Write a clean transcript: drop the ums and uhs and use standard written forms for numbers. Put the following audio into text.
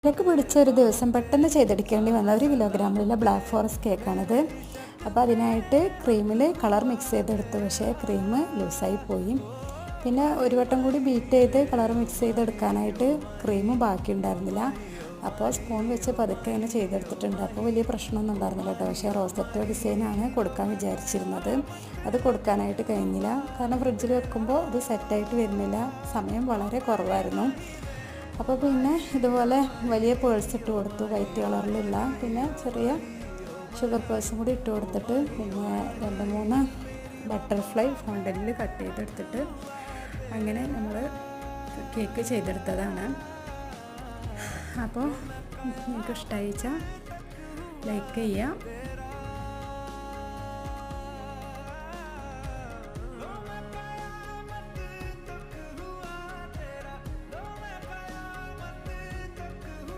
Cake പിടിച്ച ഒരു ദിവസം പെട്ടെന്ന് ചെയ്തെടുക്കേണ്ടി വന്ന 1 കിലോഗ്രാമിലുള്ള ബ്ലാക്ക് ഫോറസ്റ്റ് കേക്കാണിത്. അപ്പോൾ അതിനായിട്ട് ക്രീമിൽ കളർ മിക്സ് ചെയ്തെടുത്തു, പക്ഷേ ക്രീം ലൂസായി പോയി. പിന്നെ ഒരു വട്ടം കൂടി ബീറ്റ് ചെയ്ത് കളർ മിക്സ് ചെയ്തെടുക്കാനായിട്ട് ക്രീം ബാക്കി ഉണ്ടായിരുന്നില്ല. അപ്പോൾ സ്പൂൺ വെച്ച് പതുക്കെ ഇങ്ങനെ ചെയ്തെടുത്തിട്ടുണ്ട്. അപ്പോൾ വലിയ പ്രശ്നമൊന്നും ഉണ്ടായിരുന്നില്ല കേട്ടോ. പക്ഷേ റോസറ്റോ ഡിസൈനാണ് കൊടുക്കാൻ വിചാരിച്ചിരുന്നത്. അത് കൊടുക്കാനായിട്ട് കഴിഞ്ഞില്ല, കാരണം ഫ്രിഡ്ജിൽ വെക്കുമ്പോൾ അത് സെറ്റായിട്ട് വരുന്നില്ല, സമയം വളരെ കുറവായിരുന്നു. അപ്പോൾ പിന്നെ ഇതുപോലെ വലിയ പേഴ്സ് ഇട്ട് കൊടുത്തു, വൈറ്റ് കളറിലുള്ള. പിന്നെ ചെറിയ ഷുഗർ പേഴ്സും കൂടി ഇട്ട് കൊടുത്തിട്ട് പിന്നെ 2-3 ബട്ടർഫ്ലൈ ഫൗണ്ടനിൽ കട്ട് ചെയ്തെടുത്തിട്ട് അങ്ങനെ നമ്മൾ കേക്ക് ചെയ്തെടുത്തതാണ്. അപ്പോൾ നിങ്ങൾക്ക് ഇഷ്ടമായിച്ചാൽ ലൈക്ക് ചെയ്യുക.